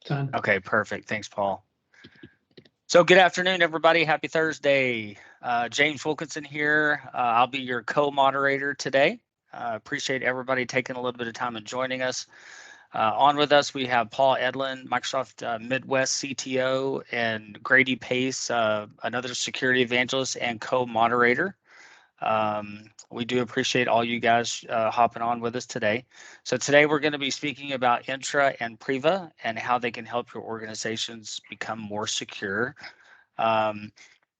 Son. Okay, perfect. Thanks, Paul. So good afternoon, everybody. Happy Thursday. James Wilkinson here. I'll be your co-moderator today. Appreciate everybody taking a little bit of time and joining us. On with us, we have Paul Edlin, Microsoft Midwest CTO, and Grady Pace, another security evangelist and co-moderator. We do appreciate all you guys hopping on with us today. So today we're going to be speaking about Entra and Priva and how they can help your organizations become more secure.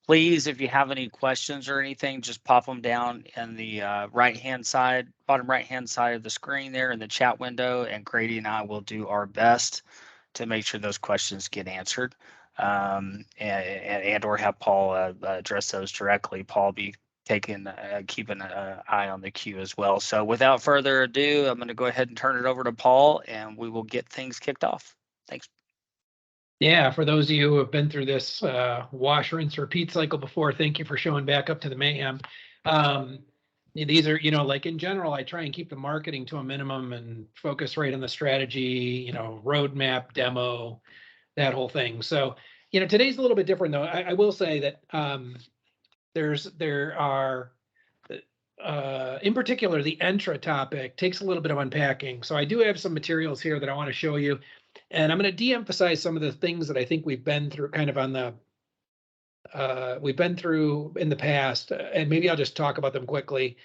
Please, if you have any questions or anything, just pop them down in the bottom right-hand side of the screen there in the chat window, and Grady and I will do our best to make sure those questions get answered, and or have Paul address those directly. Paul be keeping an eye on the queue as well. So without further ado, I'm going to go ahead and turn it over to Paul, and we will get things kicked off. Thanks. Yeah, for those of you who have been through this wash, rinse, repeat cycle before, thank you for showing back up to the mayhem. These are, like in general, I try and keep the marketing to a minimum and focus right on the strategy, roadmap, demo, that whole thing. So, today's a little bit different though. I will say that there are, in particular, the Entra topic takes a little bit of unpacking. So I do have some materials here that I want to show you. And I'm going to de-emphasize some of the things that I think we've been through kind of on the, we've been through in the past, and maybe I'll just talk about them quickly,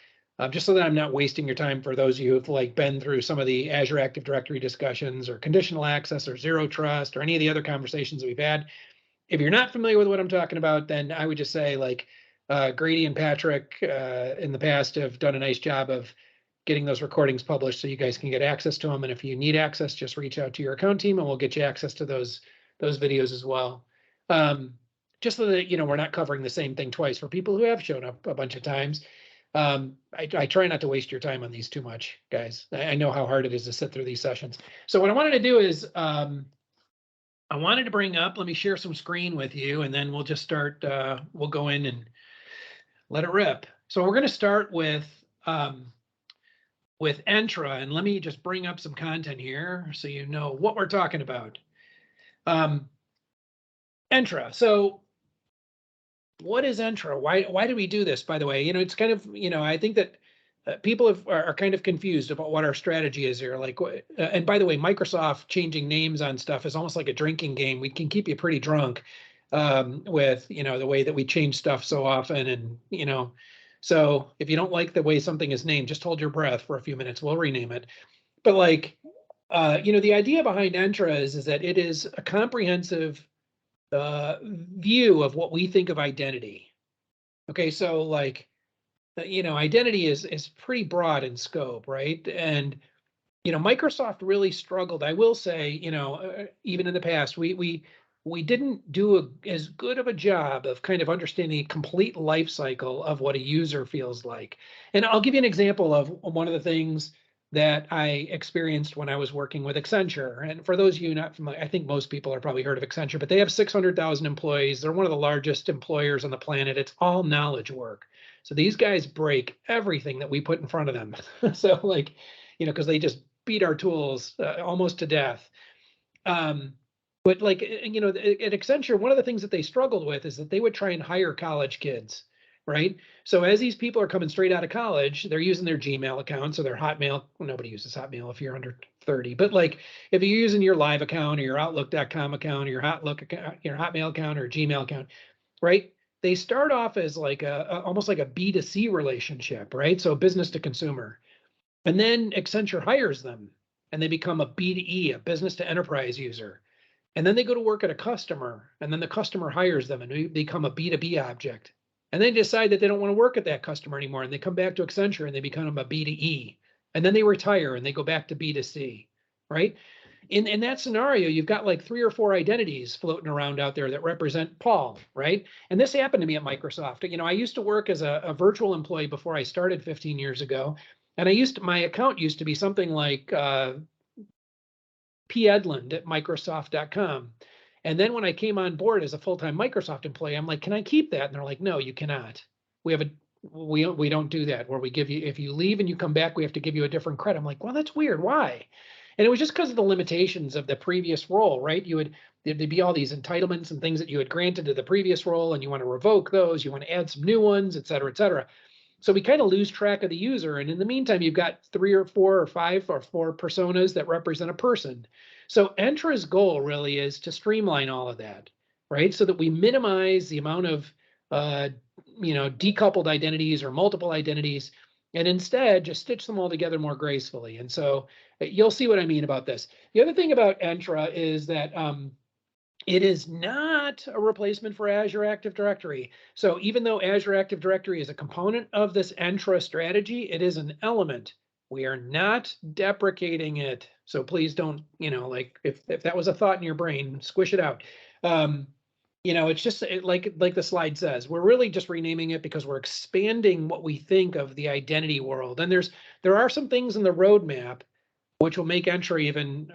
just so that I'm not wasting your time for those of you who've been through some of the Azure Active Directory discussions or conditional access or zero trust or any of the other conversations that we've had. If you're not familiar with what I'm talking about, then I would just say Grady and Patrick in the past have done a nice job of getting those recordings published so you guys can get access to them. And if you need access, just reach out to your account team and we'll get you access to those videos as well. Just so that, we're not covering the same thing twice for people who have shown up a bunch of times. I try not to waste your time on these too much, guys. I know how hard it is to sit through these sessions. So what I wanted to do is I wanted to bring up, let me share some screen with you, and then we'll just start, we'll go in and let it rip. So we're going to start with Entra, and let me just bring up some content here so you know what we're talking about. Entra. So what is Entra? Why do we do this, by the way? It's kind of, I think that people are kind of confused about what our strategy is here. And by the way, Microsoft changing names on stuff is almost like a drinking game. We can keep you pretty drunk with, the way that we change stuff so often. And, so if you don't like the way something is named, just hold your breath for a few minutes. We'll rename it. But the idea behind Entra is that it is a comprehensive view of what we think of identity. Okay, so identity is pretty broad in scope, right? And Microsoft really struggled. I will say, even in the past, we didn't do as good of a job of kind of understanding the complete life cycle of what a user feels like. And I'll give you an example of one of the things that I experienced when I was working with Accenture. And for those of you not familiar, I think most people are probably heard of Accenture, but they have 600,000 employees. They're one of the largest employers on the planet. It's all knowledge work. So these guys break everything that we put in front of them. So because they just beat our tools almost to death. But at Accenture, one of the things that they struggled with is that they would try and hire college kids, right? So as these people are coming straight out of college, they're using their Gmail accounts or their Hotmail. Well, nobody uses Hotmail if you're under 30, but if you're using your Live account or your Outlook.com account or your Hotmail account or Gmail account, right? They start off as almost like a B2C relationship, right? So business to consumer. And then Accenture hires them and they become a B2E, a business to enterprise user. And then they go to work at a customer, and then the customer hires them and they become a B2B object. And they decide that they don't want to work at that customer anymore, and they come back to Accenture and they become a B2E. And then they retire and they go back to B2C, right? In that scenario, you've got 3 or 4 identities floating around out there that represent Paul, right? And this happened to me at Microsoft. I used to work as a virtual employee before I started 15 years ago. And my account used to be something like pedland@microsoft.com. And then when I came on board as a full-time Microsoft employee, I'm like, can I keep that? And they're like, no, you cannot. We don't do that, where we give you, if you leave and you come back, we have to give you a different credit. I'm like, well, that's weird. Why? And it was just because of the limitations of the previous role, right? There'd be all these entitlements and things that you had granted to the previous role, and you want to revoke those, you want to add some new ones, et cetera, et cetera. So we kind of lose track of the user. And in the meantime, you've got 3 or 4 or 5 or 4 personas that represent a person. So Entra's goal really is to streamline all of that, right? So that we minimize the amount of decoupled identities or multiple identities, and instead just stitch them all together more gracefully. And so you'll see what I mean about this. The other thing about Entra is that it is not a replacement for Azure Active Directory. So even though Azure Active Directory is a component of this Entra strategy, it is an element. We are not deprecating it. So please don't, like if that was a thought in your brain, squish it out. It's just like the slide says, we're really just renaming it because we're expanding what we think of the identity world. And there are some things in the roadmap which will make Entra even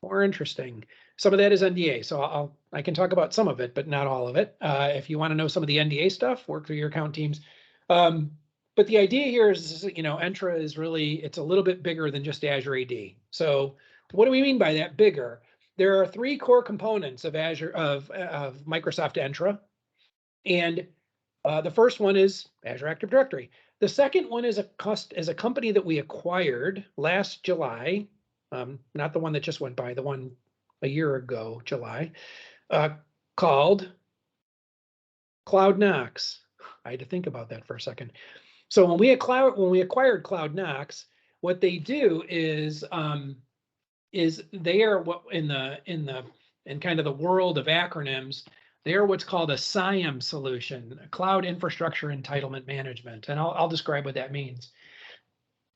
more interesting. Some of that is NDA, so I can talk about some of it, but not all of it. If you want to know some of the NDA stuff, work through your account teams. But the idea here is, Entra is really, it's a little bit bigger than just Azure AD. So what do we mean by that bigger? There are 3 core components of Azure of Microsoft Entra, and the first one is Azure Active Directory. The second one is a company that we acquired last July, not the one that just went by, the one a year ago, July, called CloudKnox. I had to think about that for a second. So when we acquired CloudKnox, what they do is they are what in kind of the world of acronyms, they are what's called a CIAM solution, Cloud Infrastructure Entitlement Management, and I'll describe what that means.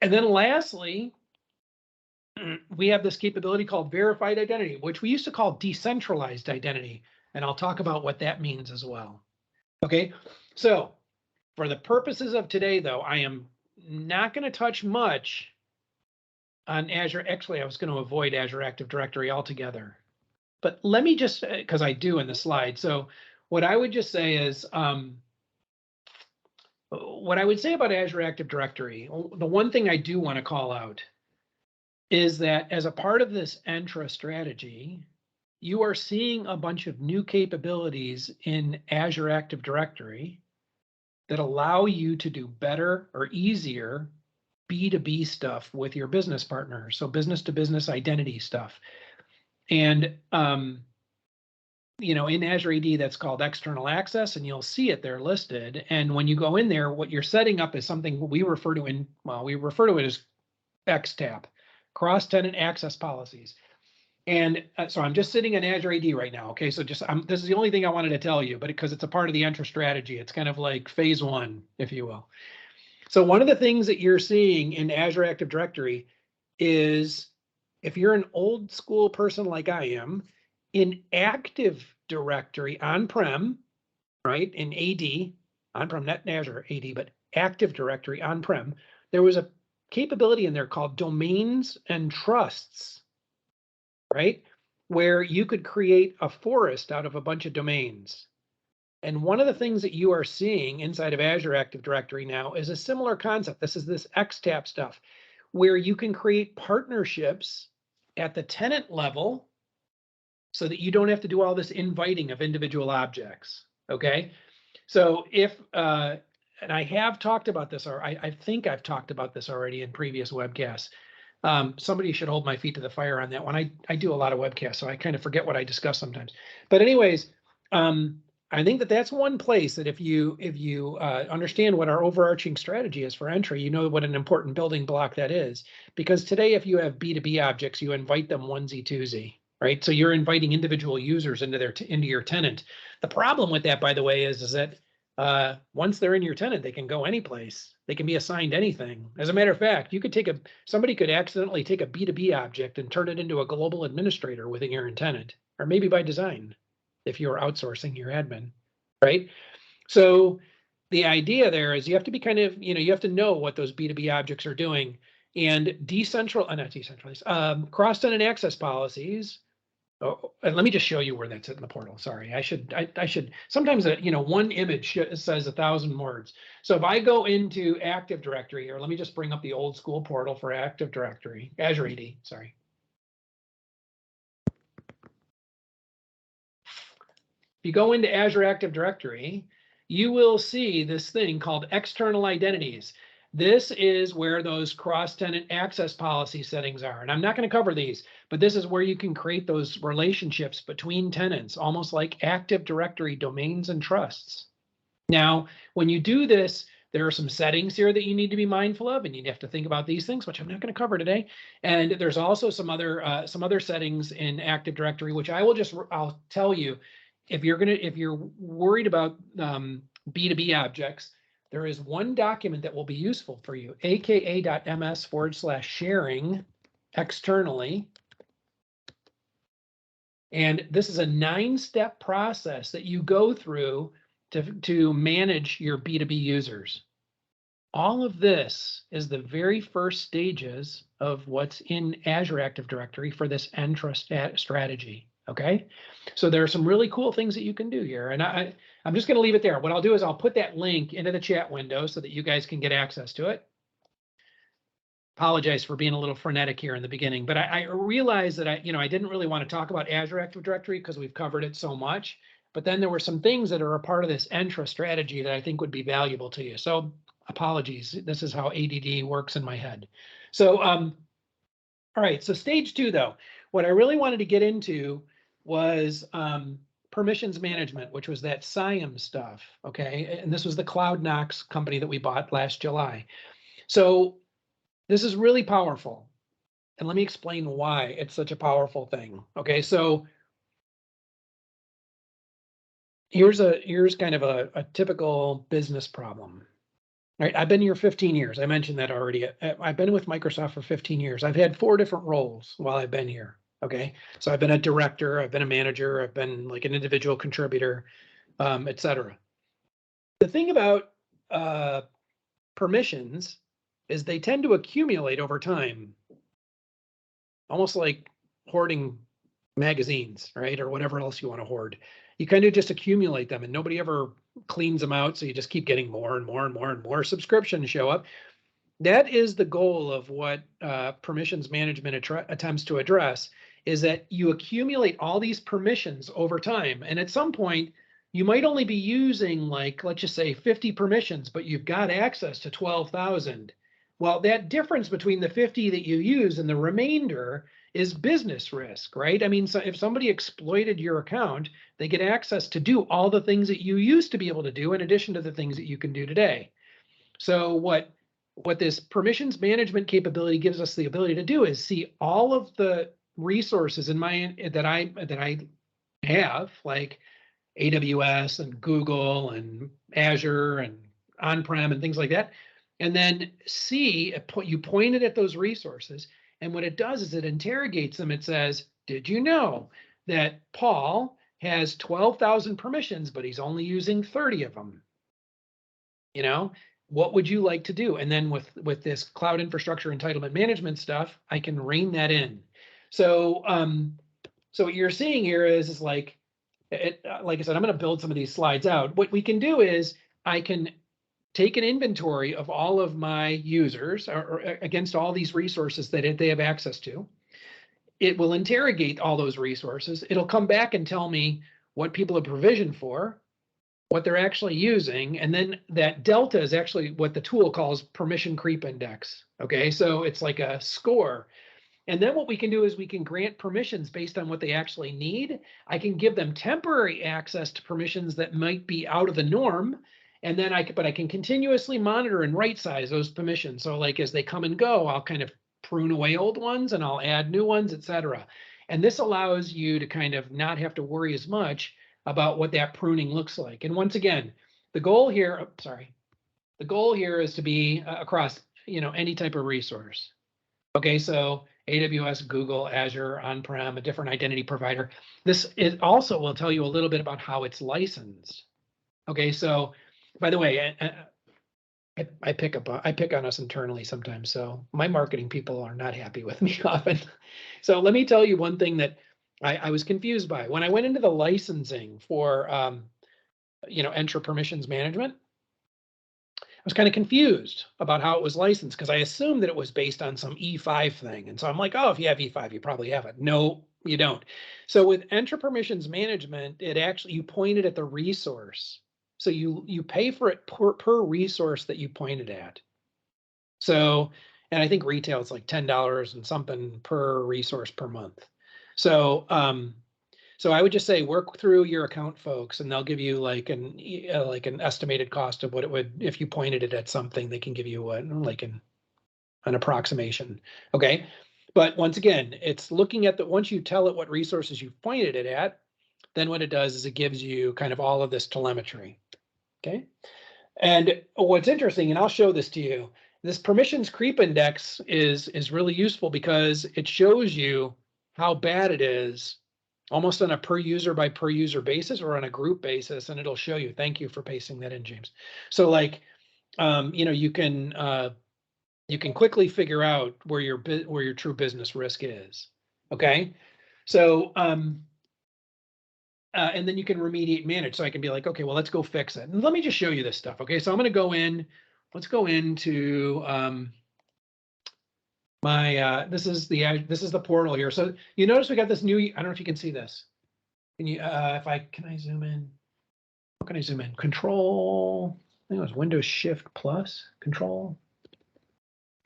And then lastly, we have this capability called verified identity, which we used to call decentralized identity, and I'll talk about what that means as well. Okay, so for the purposes of today, though, I am not going to touch much on Azure. Actually, I was going to avoid Azure Active Directory altogether. But let me just, because I do in the slide. So what I would just say is, what I would say about Azure Active Directory, the one thing I do want to call out is that as a part of this Entra strategy, you are seeing a bunch of new capabilities in Azure Active Directory that allow you to do better or easier B2B stuff with your business partners. So business to business identity stuff. And, in Azure AD, that's called external access, and you'll see it there listed. And when you go in there, what you're setting up is something we refer to it as XTAP, cross-tenant access policies. And so I'm just sitting in Azure AD right now. Okay, so this is the only thing I wanted to tell you, but because it's a part of the Entra strategy, it's kind of like phase 1, if you will. So one of the things that you're seeing in Azure Active Directory is, if you're an old school person like I am, in Active Directory on-prem, right, in AD, on-prem, not in Azure AD, but Active Directory on-prem, there was a capability in there called domains and trusts, right, where you could create a forest out of a bunch of domains. And one of the things that you are seeing inside of Azure Active Directory now is a similar concept. This is this XTAP stuff, where you can create partnerships at the tenant level so that you don't have to do all this inviting of individual objects, okay? So if, and I have talked about this, or I think I've talked about this already in previous webcasts. Somebody should hold my feet to the fire on that one. I do a lot of webcasts, so I kind of forget what I discuss sometimes. But anyways, I think that's one place that if you understand what our overarching strategy is for Entra, you know what an important building block that is. Because today, if you have B2B objects, you invite them onesie twosie, right? So you're inviting individual users into your tenant. The problem with that, by the way, is that once they're in your tenant, they can go any place. They can be assigned anything. As a matter of fact, somebody could accidentally take a B2B object and turn it into a global administrator within your tenant, or maybe by design, if you're outsourcing your admin, right? So the idea there is you have to be kind of, you have to know what those B2B objects are doing, and cross-tenant access policies Oh, and let me just show you where that's in the portal. Sorry, I should, sometimes, one image says 1,000 words. So if I go into Active Directory here, let me just bring up the old school portal for Active Directory, Azure AD, sorry. If you go into Azure Active Directory, you will see this thing called external identities. This is where those cross-tenant access policy settings are. And I'm not going to cover these, but this is where you can create those relationships between tenants, almost like Active Directory domains and trusts. Now, when you do this, there are some settings here that you need to be mindful of, and you have to think about these things, which I'm not going to cover today. And there's also some other settings in Active Directory, which I'll tell you, if you're worried about B2B objects, there is one document that will be useful for you, aka.ms/sharing externally. And this is a 9-step process that you go through to manage your B2B users. All of this is the very first stages of what's in Azure Active Directory for this Entra strategy. Okay, so there are some really cool things that you can do here, and I'm just going to leave it there. What I'll do is I'll put that link into the chat window so that you guys can get access to it. Apologize for being a little frenetic here in the beginning, but I realized that I didn't really want to talk about Azure Active Directory because we've covered it so much. But then there were some things that are a part of this Entra strategy that I think would be valuable to you. So apologies. This is how ADD works in my head. So, all right. So stage 2, though, what I really wanted to get into was permissions management, which was that SIAM stuff. Okay. And this was the CloudKnox company that we bought last July. So this is really powerful. And let me explain why it's such a powerful thing. Okay. So here's kind of a typical business problem. All right, I've been here 15 years. I mentioned that already. I've been with Microsoft for 15 years. I've had 4 different roles while I've been here. Okay, so I've been a director, I've been a manager, I've been like an individual contributor, etc. The thing about permissions is they tend to accumulate over time, almost like hoarding magazines, right? Or whatever else you want to hoard. You kind of just accumulate them and nobody ever cleans them out. So you just keep getting more and more and more and more subscriptions show up. That is the goal of what permissions management attempts to address, is that you accumulate all these permissions over time. And at some point, you might only be using, like, let's just say 50 permissions, but you've got access to 12,000. Well, that difference between the 50 that you use and the remainder is business risk, right? I mean, so if somebody exploited your account, they get access to do all the things that you used to be able to do in addition to the things that you can do today. So what this permissions management capability gives us the ability to do is see all of the resources in that I have, like AWS and Google and Azure and on-prem and things like that, and then see, you point it at those resources, and what it does is it interrogates them. It says, did you know that Paul has 12,000 permissions, but he's only using 30 of them? What would you like to do? And then with this cloud infrastructure entitlement management stuff, I can rein that in. So so what you're seeing here is like I said, I'm going to build some of these slides out. What we can do is I can take an inventory of all of my users or against all these resources that they have access to. It will interrogate all those resources. It'll come back and tell me what people have provisioned for, what they're actually using, and then that delta is actually what the tool calls permission creep index. Okay, so it's like a score. And then what we can do is we can grant permissions based on what they actually need. I can give them temporary access to permissions that might be out of the norm. And then I can continuously monitor and right size those permissions. So like as they come and go, I'll kind of prune away old ones and I'll add new ones, etc. And this allows you to kind of not have to worry as much about what that pruning looks like. And once again, the goal here, the goal here is to be across, any type of resource. Okay, so AWS, Google, Azure, on-prem, a different identity provider. This also will tell you a little bit about how it's licensed. Okay, so by the way, I pick on us internally sometimes, so my marketing people are not happy with me often. So let me tell you one thing that I was confused by. When I went into the licensing for, Entra permissions management, I was kind of confused about how it was licensed because I assumed that it was based on some E5 thing. And so I'm like, oh, if you have E5, you probably have it. No, you don't. So with Entra permissions management, it actually, you point it at the resource. So you pay for it per resource that you pointed at. So, and I think retail is like $10 and something per resource per month. So, so I would just say work through your account folks, and they'll give you like an estimated cost of what it would if you pointed it at something. They can give you an approximation. Okay, but once again, it's looking at once you tell it what resources you've pointed it at, then what it does is it gives you kind of all of this telemetry. Okay, and what's interesting, and I'll show this to you. This permissions creep index is really useful because it shows you how bad it is almost on a per user by per user basis or on a group basis, and it'll show you. Thank you for pasting that in, James. So like, you can quickly figure out where your true business risk is. Okay, so and then you can remediate manage. So I can be like, okay, well, let's go fix it. And let me just show you this stuff. Okay, so I'm going to go in. Let's go into this is the portal here. So you notice we got this new. I don't know if you can see this. Can you, can I zoom in? How can I zoom in? Control, I think it was Windows Shift plus Control.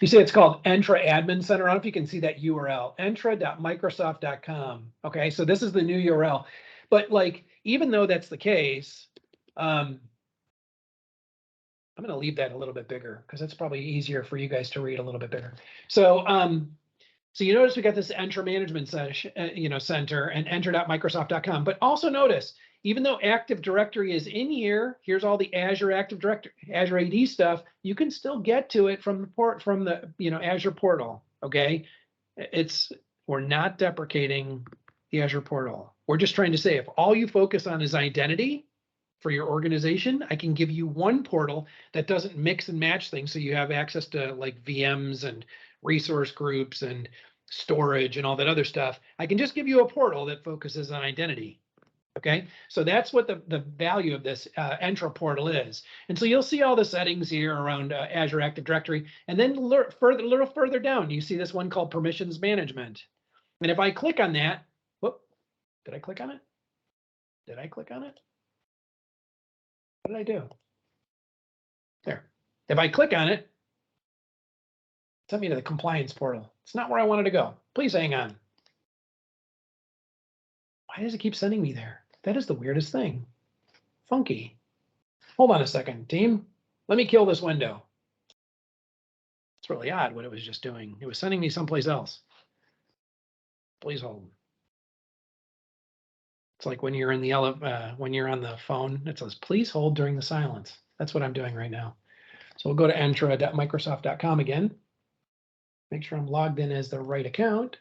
You see it's called Entra Admin Center. I don't know if you can see that URL, entra.microsoft.com. Okay, so this is the new URL. But like, even though that's the case, I'm going to leave that a little bit bigger because it's probably easier for you guys to read a little bit bigger. So, so you notice we got this Entra Management Center and entra.microsoft.com. But also notice, even though Active Directory is in here, here's all the Azure Active Directory, Azure AD stuff. You can still get to it from the Azure portal. Okay, we're not deprecating the Azure portal. We're just trying to say if all you focus on is identity for your organization, I can give you one portal that doesn't mix and match things, so you have access to like VMs and resource groups and storage and all that other stuff. I can just give you a portal that focuses on identity. Okay, so that's what the value of this Entra portal is. And so you'll see all the settings here around Azure Active Directory. And then a little further down, you see this one called Permissions Management. And if I click on that, whoop, did I click on it? Did I click on it? What did I do? There. If I click on it, send me to the compliance portal. It's not where I wanted to go. Please hang on. Why does it keep sending me there? That is the weirdest thing. Funky. Hold on a second, team. Let me kill this window. It's really odd what it was just doing. It was sending me someplace else. Please hold. It's like when you're in the when you're on the phone, it says, please hold during the silence. That's what I'm doing right now. So we'll go to entra.microsoft.com again. Make sure I'm logged in as the right account.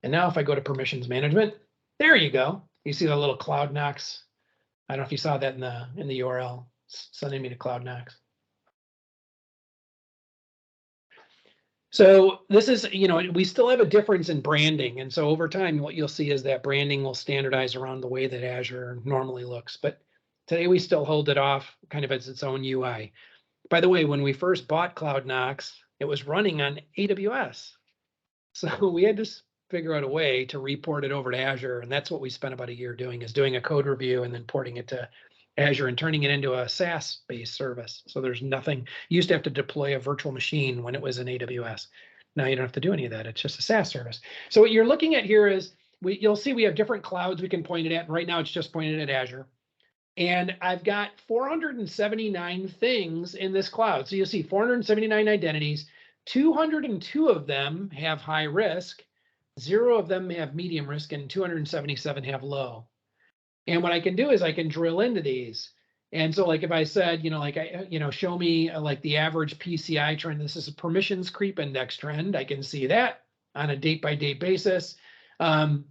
And now if I go to permissions management, there you go. You see the little CloudKnox. I don't know if you saw that in the URL, sending me to CloudKnox. So this is, we still have a difference in branding. And so over time, what you'll see is that branding will standardize around the way that Azure normally looks. But today we still hold it off kind of as its own UI. By the way, when we first bought CloudKnox, it was running on AWS. So we had to figure out a way to report it over to Azure. And that's what we spent about a year doing, is doing a code review and then porting it to Azure and turning it into a SaaS-based service. So there's nothing, you used to have to deploy a virtual machine when it was in AWS. Now you don't have to do any of that. It's just a SaaS service. So what you're looking at here is, you'll see we have different clouds we can point it at. And right now it's just pointed at Azure. And I've got 479 things in this cloud. So you'll see 479 identities, 202 of them have high risk, 0 of them have medium risk, and 277 have low. And what I can do is I can drill into these. And so like if I said, show me like the average PCI trend, this is a permissions creep index trend. I can see that on a date by date basis. And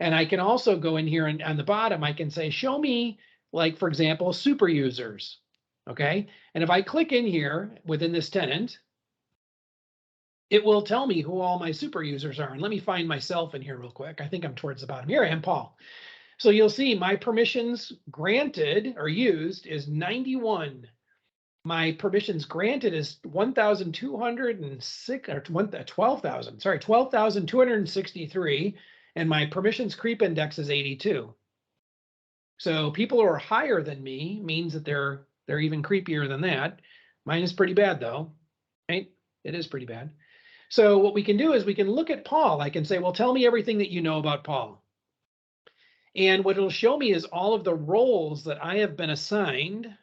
I can also go in here and on the bottom, I can say, show me, like, for example, super users. Okay. And if I click in here within this tenant, it will tell me who all my super users are. And let me find myself in here real quick. I think I'm towards the bottom. Here I am, Paul. So you'll see my permissions granted or used is 91. My permissions granted is 1,206 or 12,000. Sorry, 12,263, and my permissions creep index is 82. So people who are higher than me means that they're even creepier than that. Mine is pretty bad though, right? It is pretty bad. So what we can do is we can look at Paul. I can say, well, tell me everything that you know about Paul. And what it'll show me is all of the roles that I have been assigned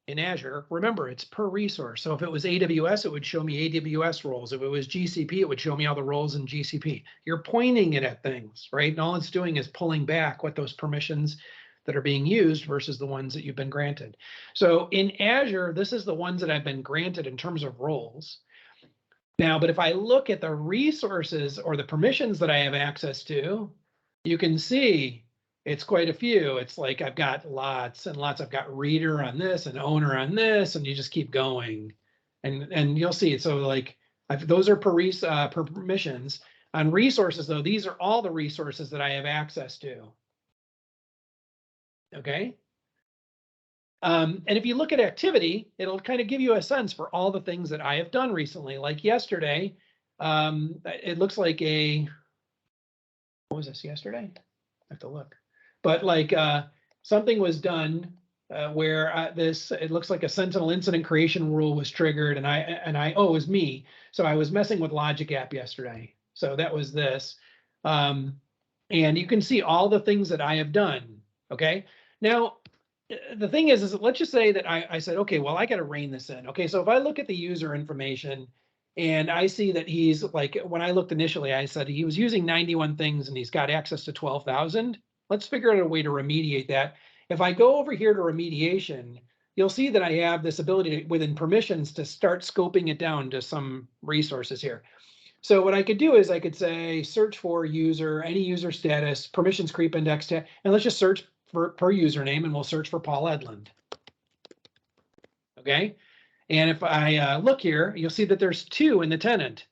in Azure. Remember, it's per resource. So if it was AWS, it would show me AWS roles. If it was GCP, it would show me all the roles in GCP. You're pointing it at things, right? And all it's doing is pulling back what those permissions that are being used versus the ones that you've been granted. So in Azure, this is the ones that I've been granted in terms of roles. Now, but if I look at the resources or the permissions that I have access to, you can see it's quite a few. It's like I've got lots and lots. I've got reader on this and owner on this, and you just keep going. And you'll see. So like those are per permissions. On resources, though, these are all the resources that I have access to. Okay. And if you look at activity, it'll kind of give you a sense for all the things that I have done recently. Like yesterday, it looks like what was this yesterday? I have to look. But like something was done where it looks like a Sentinel incident creation rule was triggered, and it was me. So I was messing with Logic App yesterday. So that was this. And you can see all the things that I have done. Okay. Now, the thing is let's just say that I said, okay, well, I got to rein this in. Okay, so if I look at the user information and I see that he's like, when I looked initially, I said he was using 91 things and he's got access to 12,000. Let's figure out a way to remediate that. If I go over here to remediation, you'll see that I have this ability within permissions to start scoping it down to some resources here. So what I could do is I could say search for user, any user status, permissions creep index, and let's just search per username, and we'll search for Paul Edlund. Okay, and if I look here, you'll see that there's 2 in the tenant.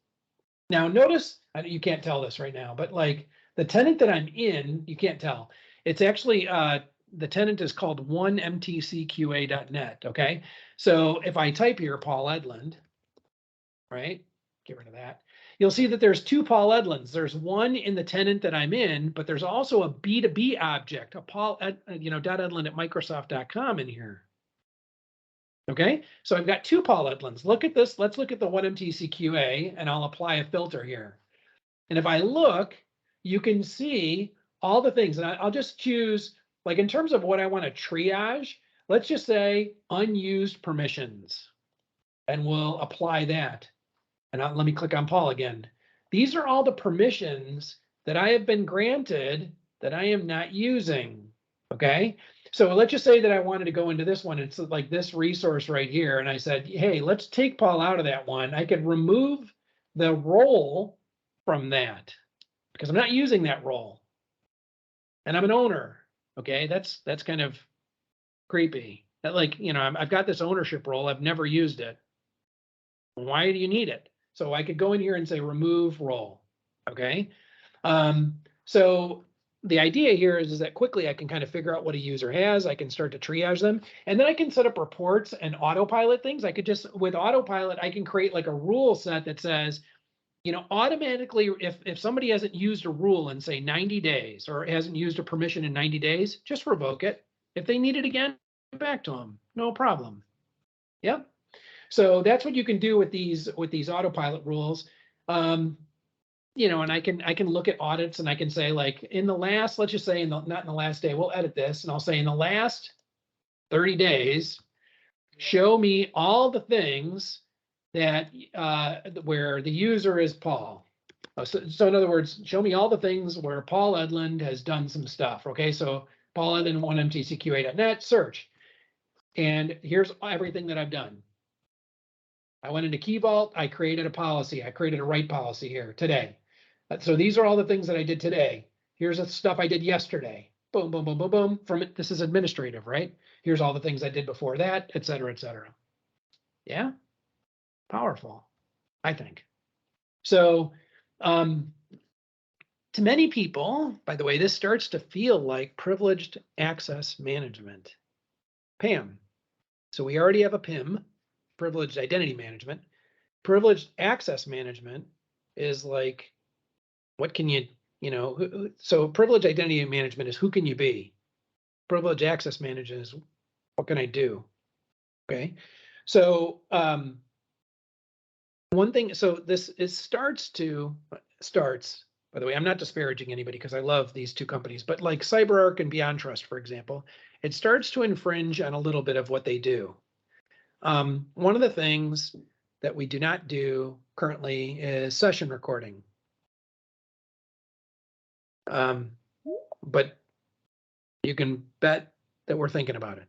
Now notice, you can't tell this right now, but like the tenant that I'm in, you can't tell. It's actually, the tenant is called 1mtcqa.net, okay? So if I type here Paul Edlund, right, get rid of that, you'll see that there's 2 Paul Edlunds. There's one in the tenant that I'm in, but there's also a B2B object, a Paul, .edlund at Microsoft.com in here. Okay, so I've got 2 Paul Edlunds. Look at this. Let's look at the 1MTCQA, and I'll apply a filter here. And if I look, you can see all the things. And I'll just choose, like in terms of what I want to triage, let's just say unused permissions, and we'll apply that. And let me click on Paul again. These are all the permissions that I have been granted that I am not using. Okay, so let's just say that I wanted to go into this one. It's like this resource right here. And I said, hey, let's take Paul out of that one. I could remove the role from that because I'm not using that role. And I'm an owner. Okay, that's kind of creepy. That, like, I've got this ownership role. I've never used it. Why do you need it? So I could go in here and say remove role. Okay. So the idea here is that quickly I can kind of figure out what a user has. I can start to triage them, and then I can set up reports and autopilot things. I could just, with autopilot, I can create like a rule set that says, automatically, if somebody hasn't used a rule in say 90 days or hasn't used a permission in 90 days, just revoke it. If they need it again, get back to them. No problem. Yep. So that's what you can do with these autopilot rules. And I can look at audits and I can say, like, in the last, let's just say not in the last day, we'll edit this and I'll say in the last 30 days, show me all the things that where the user is Paul. So in other words, show me all the things where Paul Edlund has done some stuff. Okay, so Paul Edlund 1mtcqa.net, search. And here's everything that I've done. I went into Key Vault, I created a policy. I created a write policy here today. So these are all the things that I did today. Here's the stuff I did yesterday. Boom, boom, boom, boom, boom. This is administrative, right? Here's all the things I did before that, et cetera, et cetera. Yeah, powerful, I think. So to many people, by the way, this starts to feel like privileged access management, PAM. So we already have a PIM, privileged identity management. Privileged access management is like, what can you, so privileged identity management is who can you be? Privileged access management is what can I do? Okay. So one thing, so this starts, by the way, I'm not disparaging anybody because I love these two companies, but like CyberArk and BeyondTrust, for example, it starts to infringe on a little bit of what they do. One of the things that we do not do currently is session recording. But you can bet that we're thinking about it.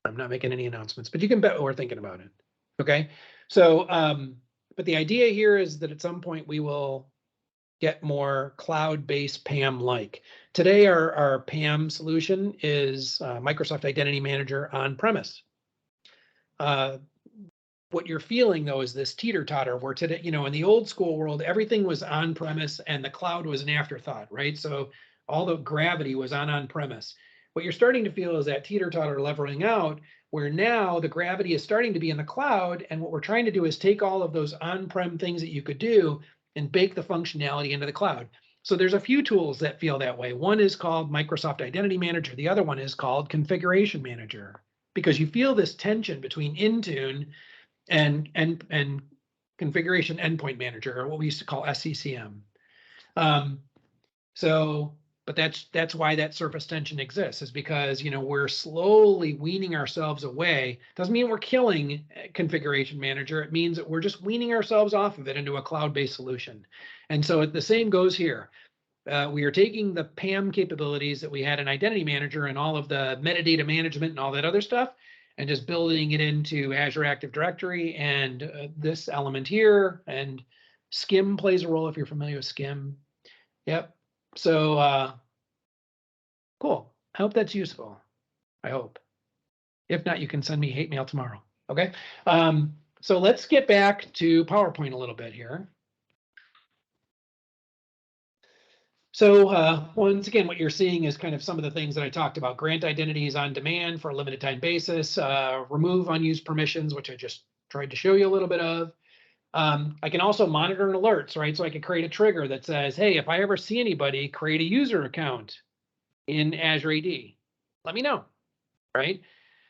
I'm not making any announcements, but you can bet we're thinking about it. Okay. So, but the idea here is that at some point we will get more cloud-based PAM-like. Today, our PAM solution is Microsoft Identity Manager on-premise. What you're feeling though is this teeter-totter where today, in the old school world, everything was on-premise and the cloud was an afterthought, right? So all the gravity was on-premise. What you're starting to feel is that teeter-totter leveling out, where now the gravity is starting to be in the cloud, and what we're trying to do is take all of those on-prem things that you could do and bake the functionality into the cloud. So there's a few tools that feel that way. One is called Microsoft Identity Manager. The other one is called Configuration Manager, because you feel this tension between Intune and configuration endpoint manager, or what we used to call SCCM. But that's why that surface tension exists, is because we're slowly weaning ourselves away. Doesn't mean we're killing configuration manager. It means that we're just weaning ourselves off of it into a cloud-based solution. And so the same goes here. We are taking the PAM capabilities that we had in Identity Manager and all of the metadata management and all that other stuff, and just building it into Azure Active Directory and this element here. And SCIM plays a role if you're familiar with SCIM. Yep. So cool. I hope that's useful. I hope. If not, you can send me hate mail tomorrow. Okay. So let's get back to PowerPoint a little bit here. So once again, what you're seeing is kind of some of the things that I talked about. Grant identities on demand for a limited time basis, remove unused permissions, which I just tried to show you a little bit of. I can also monitor and alerts, right? So I can create a trigger that says, hey, if I ever see anybody create a user account in Azure AD, let me know, right?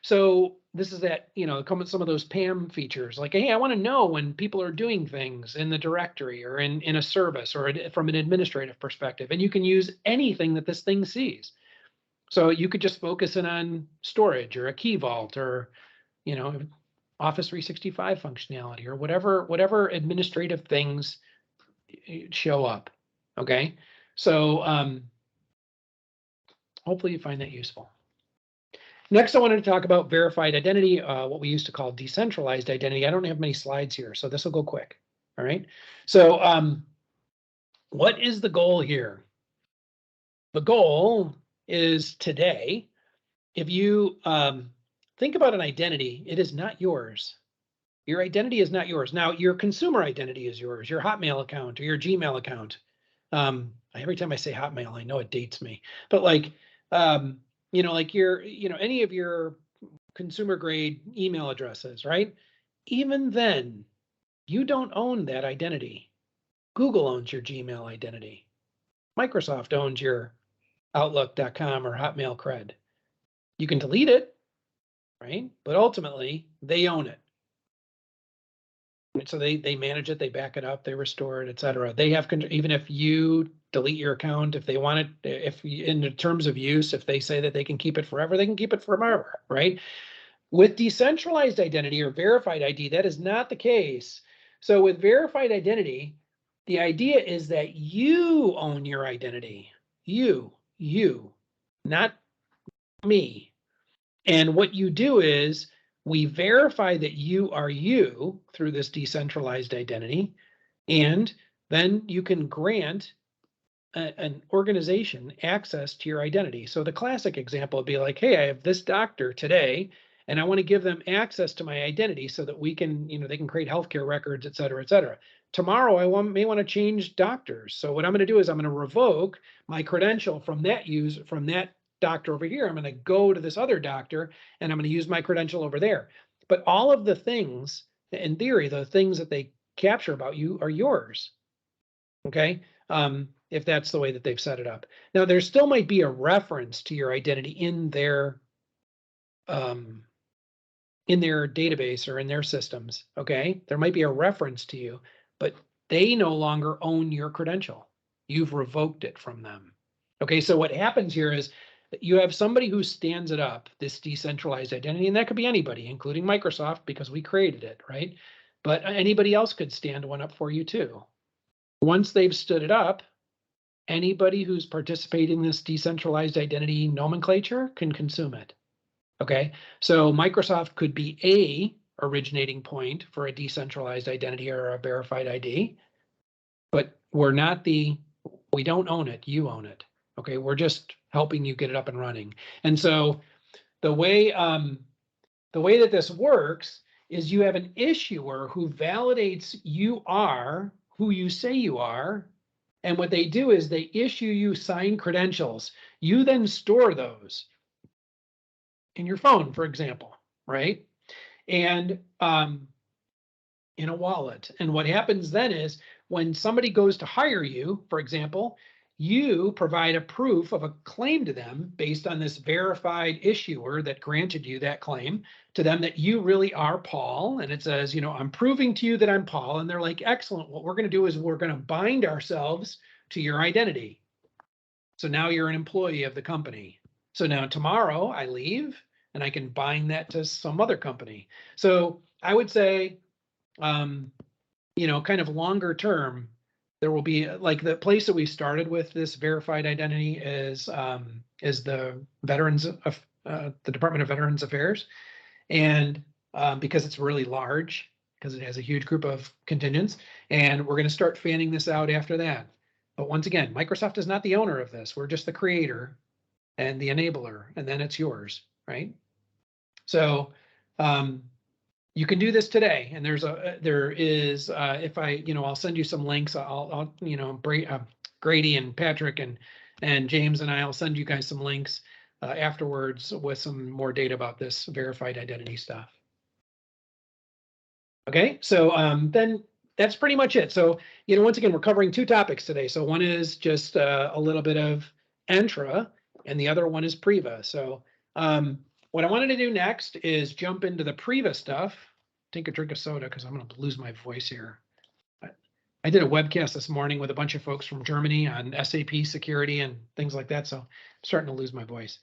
So this is that, come with some of those PAM features, like, hey, I want to know when people are doing things in the directory or in a service or from an administrative perspective. And you can use anything that this thing sees. So you could just focus in on storage or a key vault or, Office 365 functionality or whatever administrative things show up. Okay. So hopefully you find that useful. Next, I wanted to talk about verified identity, what we used to call decentralized identity. I don't have many slides here, so this will go quick. All right. So what is the goal here? The goal is today, if you think about an identity, it is not yours. Your identity is not yours. Now, your consumer identity is yours, your Hotmail account or your Gmail account. Every time I say Hotmail, I know it dates me, but like, like your, any of your consumer grade email addresses, right? Even then, you don't own that identity. Google owns your Gmail identity. Microsoft owns your Outlook.com or Hotmail cred. You can delete it, right? But ultimately, they own it. So they manage it, they back it up, they restore it, et cetera. They have, even if you delete your account, if they want it, if in the terms of use, if they say that they can keep it forever, they can keep it forever, right? With decentralized identity or verified ID, that is not the case. So with verified identity, the idea is that you own your identity. You, not me. And what you do is we verify that you are you through this decentralized identity, and then you can grant an organization access to your identity. So the classic example would be like, hey, I have this doctor today, and I want to give them access to my identity so that we can, they can create healthcare records, et cetera, et cetera. Tomorrow, may want to change doctors. So what I'm going to do is I'm going to revoke my credential from that doctor over here. I'm going to go to this other doctor and I'm going to use my credential over there. But all of the things, in theory, the things that they capture about you are yours. Okay. If that's the way that they've set it up. Now, there still might be a reference to your identity in their database or in their systems. Okay. There might be a reference to you, but they no longer own your credential. You've revoked it from them. Okay. So what happens here is you have somebody who stands it up, this decentralized identity, and that could be anybody, including Microsoft, because we created it, right? But anybody else could stand one up for you too. Once they've stood it up, anybody who's participating in this decentralized identity nomenclature can consume it. Okay, so Microsoft could be a originating point for a decentralized identity or a verified ID, but we don't own it, you own it. Okay, we're just helping you get it up and running. And so the way that this works is you have an issuer who validates you are who you say you are. And what they do is they issue you signed credentials. You then store those in your phone, for example, right? And in a wallet. And what happens then is when somebody goes to hire you, for example, you provide a proof of a claim to them based on this verified issuer that granted you that claim to them that you really are Paul. And it says, I'm proving to you that I'm Paul. And they're like, excellent. What we're going to do is we're going to bind ourselves to your identity. So now you're an employee of the company. So now tomorrow I leave and I can bind that to some other company. So I would say, kind of longer term, there will be like the place that we started with this verified identity is the the Department of Veterans Affairs. And because it's really large, because it has a huge group of contingents, and we're going to start fanning this out after that. But once again, Microsoft is not the owner of this. We're just the creator and the enabler, and then it's yours, right? So you can do this today, and there is if I'll send you some links. I'll Grady and Patrick and James and I'll send you guys some links afterwards with some more data about this verified identity stuff. Okay, so then that's pretty much it. So once again, we're covering two topics today. So one is just a little bit of Entra, and the other one is Priva. So what I wanted to do next is jump into the Priva stuff. Take a drink of soda because I'm going to lose my voice here. I did a webcast this morning with a bunch of folks from Germany on SAP security and things like that. So I'm starting to lose my voice.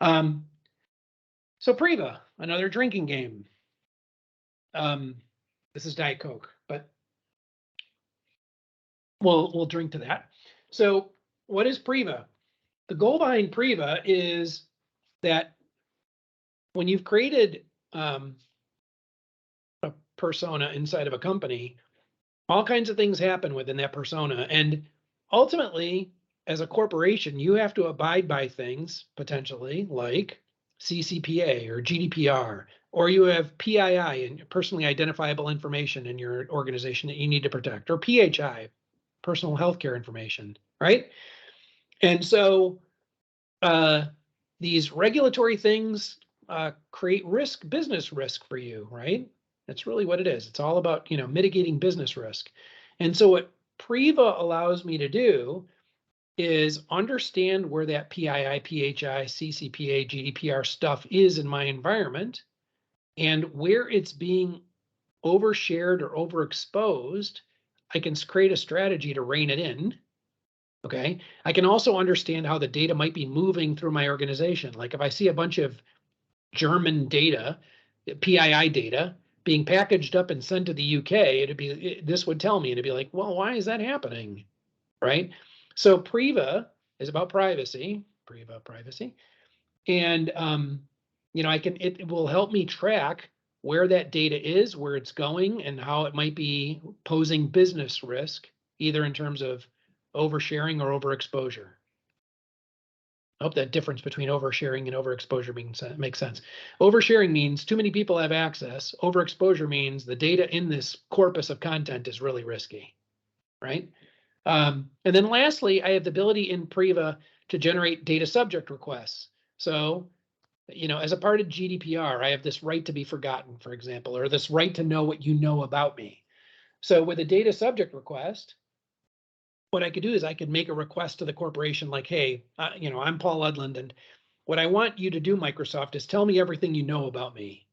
So Priva, another drinking game. This is Diet Coke, but we'll drink to that. So what is Priva? The goal behind Priva is that when you've created a persona inside of a company, all kinds of things happen within that persona. And ultimately, as a corporation, you have to abide by things potentially like CCPA or GDPR, or you have PII and personally identifiable information in your organization that you need to protect, or PHI, personal healthcare information, right? And so these regulatory things create business risk for you, right? That's really what it is. It's all about, mitigating business risk. And so what Priva allows me to do is understand where that PII, PHI, CCPA, GDPR stuff is in my environment and where it's being overshared or overexposed. I can create a strategy to rein it in. Okay. I can also understand how the data might be moving through my organization. Like if I see a bunch of German data, PII data, being packaged up and sent to the UK, this would tell me, it'd be like, well, why is that happening? Right? So Priva is about privacy, Priva privacy. And it will help me track where that data is, where it's going, and how it might be posing business risk, either in terms of oversharing or overexposure. I hope that difference between oversharing and overexposure makes sense. Oversharing means too many people have access. Overexposure means the data in this corpus of content is really risky, right? And then lastly, I have the ability in Priva to generate data subject requests. So, as a part of GDPR, I have this right to be forgotten, for example, or this right to know what you know about me. So with a data subject request, what I could do is I could make a request to the corporation like, hey, I'm Paul Ludland, and what I want you to do, Microsoft, is tell me everything you know about me.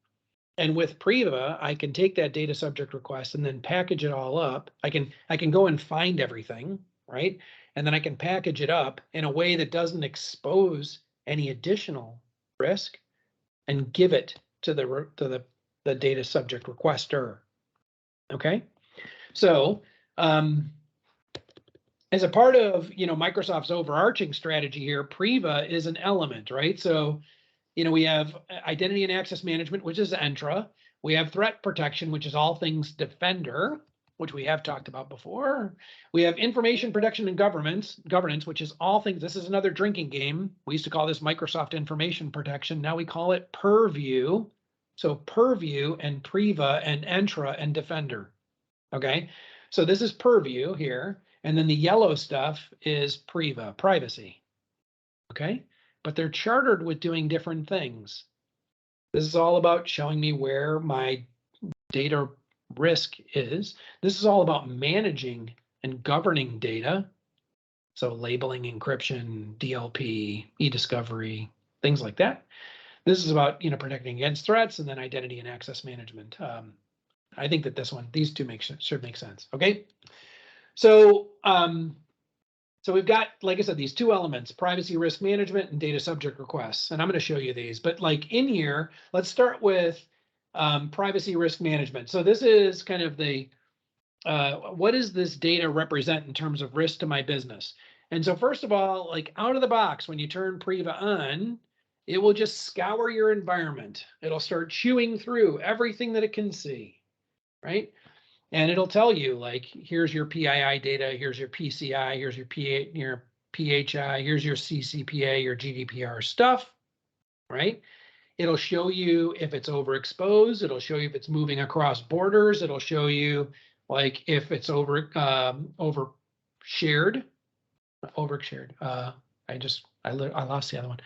And with Priva, I can take that data subject request and then package it all up. I can go and find everything, right? And then I can package it up in a way that doesn't expose any additional risk and give it to the data subject requester. Okay, so as a part of Microsoft's overarching strategy here, Priva is an element, right? So we have identity and access management, which is Entra. We have threat protection, which is all things Defender, which we have talked about before. We have information protection and governance, which is all things. This is another drinking game. We used to call this Microsoft Information Protection. Now we call it Purview. So Purview and Priva and Entra and Defender. Okay, so this is Purview here. And then the yellow stuff is Priva, privacy. Okay, but they're chartered with doing different things. This is all about showing me where my data risk is. This is all about managing and governing data. So labeling, encryption, DLP, e-discovery, things like that. This is about protecting against threats, and then identity and access management. I think that these two should make sense. Okay, so so we've got, like I said, these two elements: privacy risk management and data subject requests. And I'm going to show you these, but like in here, let's start with privacy risk management. So this is kind of the what does this data represent in terms of risk to my business? And so first of all, like out of the box, when you turn Priva on, it will just scour your environment. It'll start chewing through everything that it can see, right? And it'll tell you, like, here's your PII data, here's your PCI, here's your PHI, here's your CCPA, your GDPR stuff, right? It'll show you if it's overexposed. It'll show you if it's moving across borders. It'll show you like if it's overshared. I lost the other one.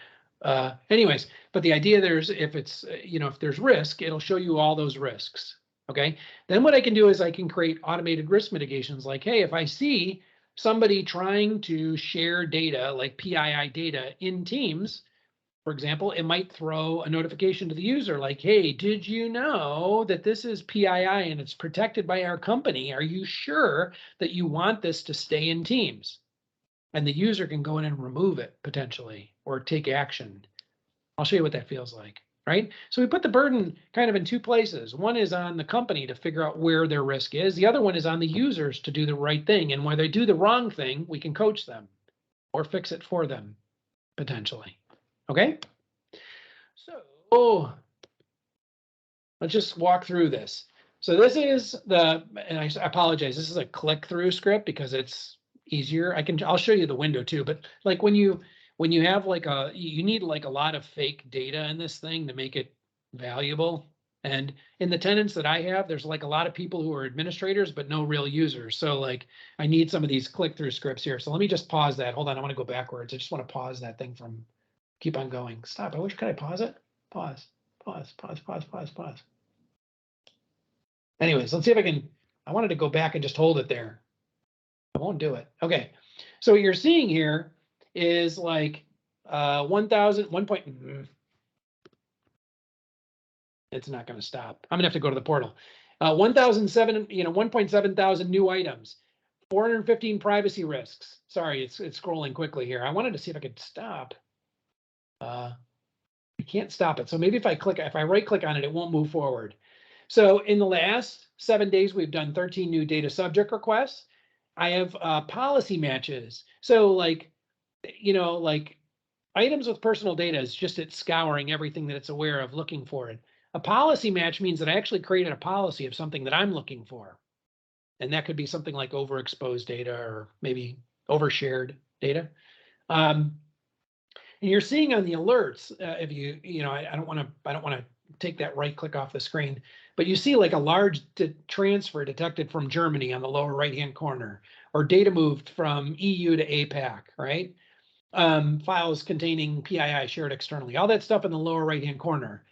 Anyways, but the idea there's if it's if there's risk, it'll show you all those risks. Okay. Then what I can do is I can create automated risk mitigations. Like, hey, if I see somebody trying to share data like PII data in Teams, for example, it might throw a notification to the user like, hey, did you know that this is PII and it's protected by our company? Are you sure that you want this to stay in Teams? And the user can go in and remove it potentially or take action. I'll show you what that feels like, right? So we put the burden kind of in two places. One is on the company to figure out where their risk is. The other one is on the users to do the right thing. And when they do the wrong thing, we can coach them or fix it for them potentially. Okay, so let's just walk through this. So this is and I apologize, this is a click-through script because it's easier. I'll show you the window too, but like when you have like you need like a lot of fake data in this thing to make it valuable. And in the tenants that I have, there's like a lot of people who are administrators, but no real users. So like I need some of these click-through scripts here. So let me just pause that. Hold on, I want to go backwards. I just want to pause that thing from keep on going. Stop. Could I pause it? Pause. Anyways, let's see if I can. I wanted to go back and just hold it there. I won't do it. Okay. So what you're seeing here is like 1,000, it's not going to stop. I'm going to have to go to the portal. 1,007, 1.7 thousand new items, 415 privacy risks. Sorry, it's scrolling quickly here. I wanted to see if I could stop. You can't stop it. So maybe if I right click on it, it won't move forward. So in the last 7 days, we've done 13 new data subject requests. I have policy matches. So like items with personal data is just it scouring everything that it's aware of looking for it. A policy match means that I actually created a policy of something that I'm looking for. And that could be something like overexposed data or maybe overshared data. And you're seeing on the alerts, if I don't want to take that right click off the screen, but you see like a large transfer detected from Germany on the lower right-hand corner, or data moved from EU to APAC, right? Files containing PII shared externally, all that stuff in the lower right-hand corner.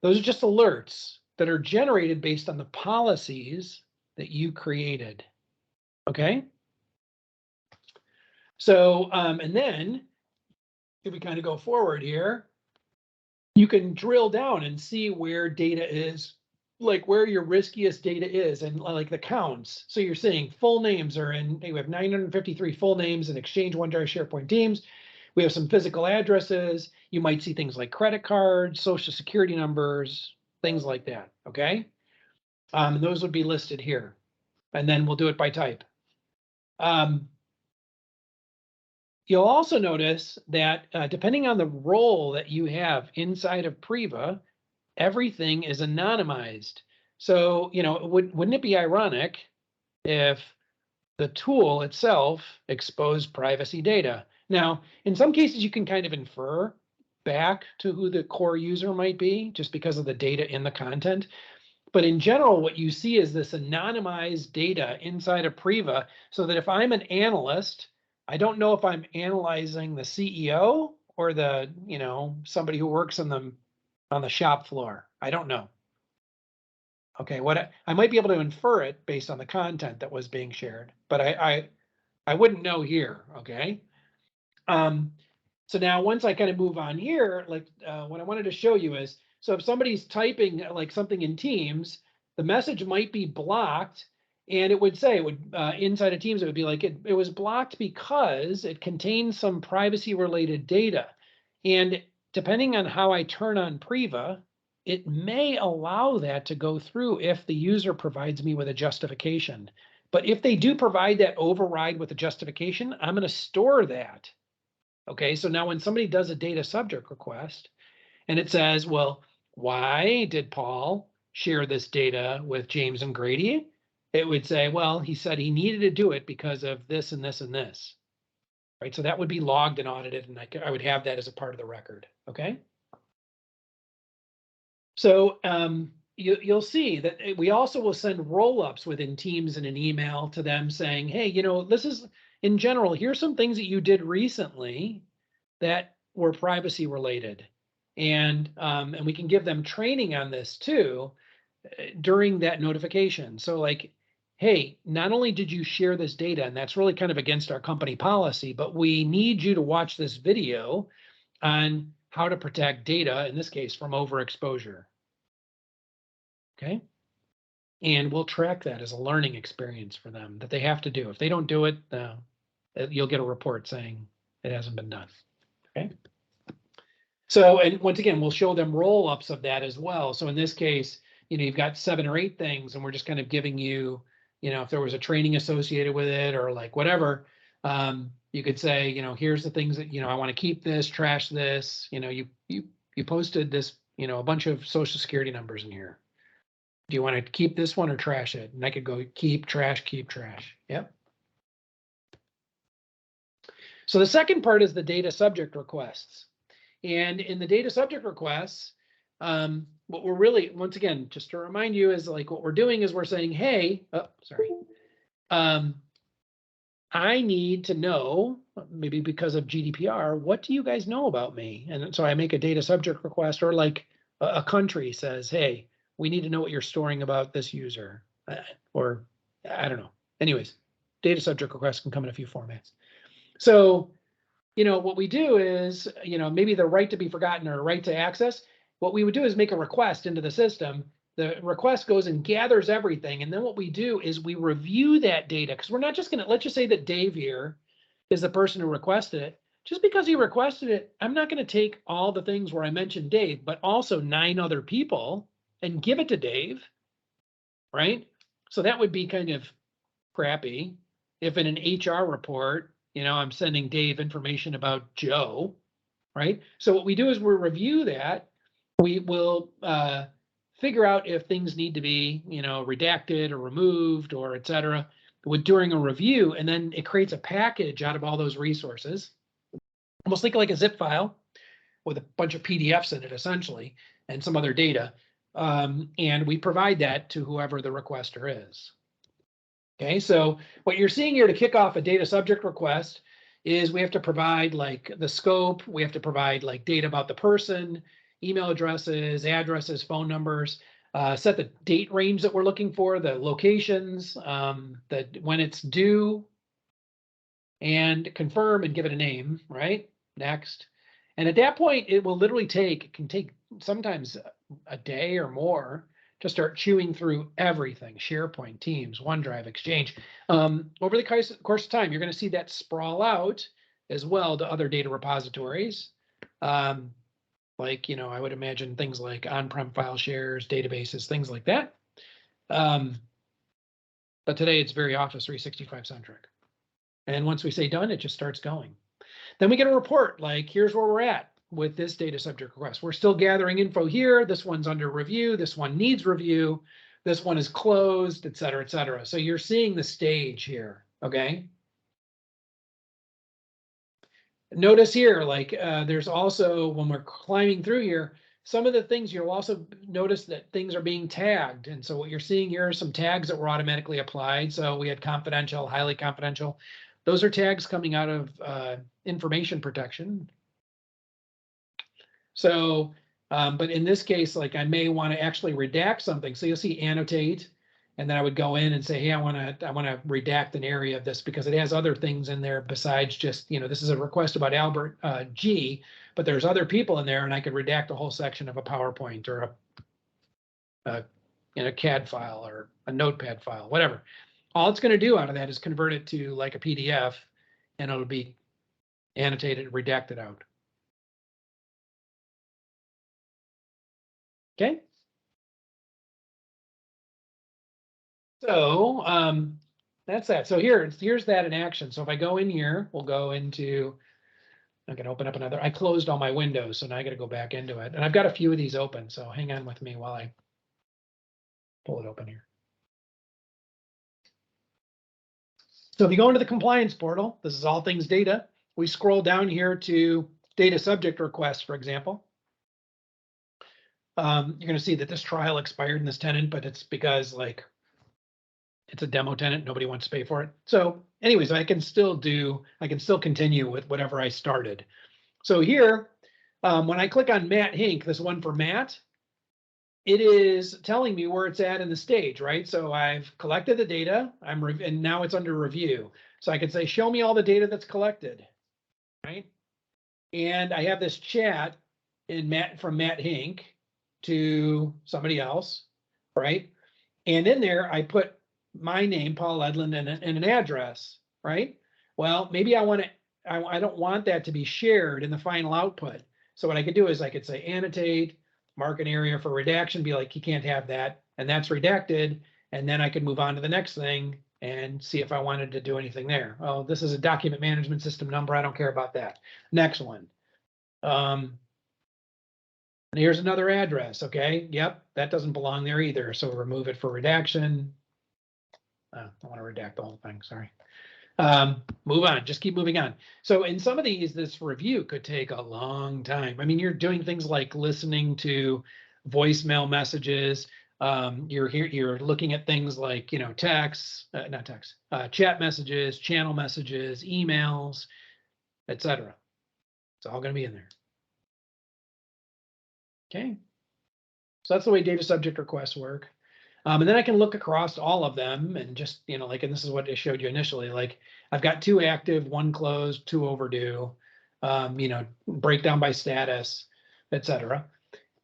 Those are just alerts that are generated based on the policies that you created, okay? So, and then if we kind of go forward here, you can drill down and see where data is, like where your riskiest data is, and like the counts. So you're seeing full names are in, we have 953 full names in Exchange, OneDrive, SharePoint teams. We have some physical addresses. You might see things like credit cards, social security numbers, things like that, okay? And those would be listed here. And then we'll do it by type. You'll also notice that depending on the role that you have inside of Priva, everything is anonymized. So, wouldn't it be ironic if the tool itself exposed privacy data? Now, in some cases, you can kind of infer back to who the core user might be just because of the data in the content. But in general, what you see is this anonymized data inside of Priva, so that if I'm an analyst, I don't know if I'm analyzing the CEO or the, somebody who works on the shop floor. I don't know. Okay, what I might be able to infer it based on the content that was being shared, but I wouldn't know here. Okay. So now once I kind of move on here, like what I wanted to show you is, so if somebody's typing like something in Teams, the message might be blocked, and it would say, it would inside of Teams, it would be like it was blocked because it contains some privacy related data. And depending on how I turn on Priva, it may allow that to go through if the user provides me with a justification. But if they do provide that override with a justification, I'm going to store that. Okay, so now when somebody does a data subject request and it says, well, why did Paul share this data with James and Grady? It would say, well, he said he needed to do it because of this and this and this. Right, so that would be logged and audited, and I would have that as a part of the record. Okay. So you'll see that we also will send roll-ups within Teams in an email to them saying, hey, this is, in general, here's some things that you did recently that were privacy related. And we can give them training on this too during that notification. So like, hey, not only did you share this data, and that's really kind of against our company policy, but we need you to watch this video on how to protect data, in this case, from overexposure. Okay. And we'll track that as a learning experience for them that they have to do. If they don't do it, you'll get a report saying it hasn't been done. Okay. So, and once again, we'll show them roll-ups of that as well. So in this case, you've got 7 or 8 things, and we're just kind of giving you, if there was a training associated with it or like whatever, you could say, here's the things that, I want to keep this, trash this, you posted this, a bunch of social security numbers in here. Do you want to keep this one or trash it? And I could go keep, trash, keep, trash. Yep. So the second part is the data subject requests. And in the data subject requests, what we're really, once again, just to remind you, is like what we're doing is we're saying, hey, I need to know, maybe because of GDPR, what do you guys know about me? And so I make a data subject request, or like a country says, hey, we need to know what you're storing about this user, or I don't know. Anyways, data subject requests can come in a few formats. So, what we do is, maybe the right to be forgotten or right to access, what we would do is make a request into the system. The request goes and gathers everything. And then what we do is we review that data, because we're not just going to, let's just say that Dave here is the person who requested it. Just because he requested it, I'm not going to take all the things where I mentioned Dave, but also 9 other people and give it to Dave, right? So that would be kind of crappy if in an HR report, I'm sending Dave information about Joe, right? So what we do is we review that. We will figure out if things need to be, redacted or removed or et cetera during a review. And then it creates a package out of all those resources, almost like a zip file. with a bunch of PDFs in it essentially, and some other data. And we provide that to whoever the requester is. Okay, so what you're seeing here to kick off a data subject request is we have to provide like the scope, we have to provide like data about the person, email addresses, addresses, phone numbers, set the date range that we're looking for, the locations, when it's due, and confirm and give it a name, right? Next. And at that point, it will literally it can take sometimes a day or more to start chewing through everything, SharePoint, Teams, OneDrive, Exchange. Over the course of time, you're going to see that sprawl out as well to other data repositories. Like, you know, I would imagine things like on-prem file shares, databases, things like that. But today it's very Office 365 centric. And once we say done, it just starts going. Then we get a report like, here's where we're at with this data subject request. We're still gathering info here. This one's under review. This one needs review. This one is closed, et cetera, et cetera. So you're seeing the stage here, okay? Notice here, like there's also, when we're climbing through here, some of the things you'll also notice that things are being tagged. And so what you're seeing here are some tags that were automatically applied. So we had confidential, highly confidential. Those are tags coming out of information protection. So, but in this case, like I may want to actually redact something. So you'll see annotate, and then I would go in and say, hey, I want to redact an area of this because it has other things in there besides just, you know, this is a request about Albert G, but there's other people in there, and I could redact a whole section of a PowerPoint or in a CAD file or a notepad file, whatever. All it's going to do out of that is convert it to like a PDF, and it'll be annotated, redacted out. Okay. So that's that. So here's that in action. So if I go in here, we'll go into, I can open up another, I closed all my windows, so now I got to go back into it. And I've got a few of these open, so hang on with me while I pull it open here. So if you go into the compliance portal, this is all things data. We scroll down here to data subject requests, for example. You're going to see that this trial expired in this tenant, but it's because like it's a demo tenant, nobody wants to pay for it. So anyways, I can still continue with whatever I started. So here, when I click on Matt Hink, this one for Matt, it is telling me where it's at in the stage, right? So I've collected the data, and now it's under review. So I can say, show me all the data that's collected, right? And I have this chat from Matt Hink to somebody else, right? And in there, I put my name, Paul Edlund, and an address, right? Well, maybe I don't want that to be shared in the final output. So what I could do is I could say annotate, mark an area for redaction, be like, you can't have that, and that's redacted. And then I could move on to the next thing and see if I wanted to do anything there. Oh, this is a document management system number. I don't care about that. Next one. And here's another address. Okay. Yep. That doesn't belong there either. So remove it for redaction. I want to redact the whole thing. Sorry. Move on. Just keep moving on. So in some of these, this review could take a long time. I mean, you're doing things like listening to voicemail messages. You're looking at things like, you know, chat messages, channel messages, emails, etc. It's all going to be in there. Okay. So that's the way data subject requests work. And then I can look across all of them and just, you know, like, and this is what I showed you initially, like I've got 2 active, 1 closed, 2 overdue, you know, breakdown by status, etc.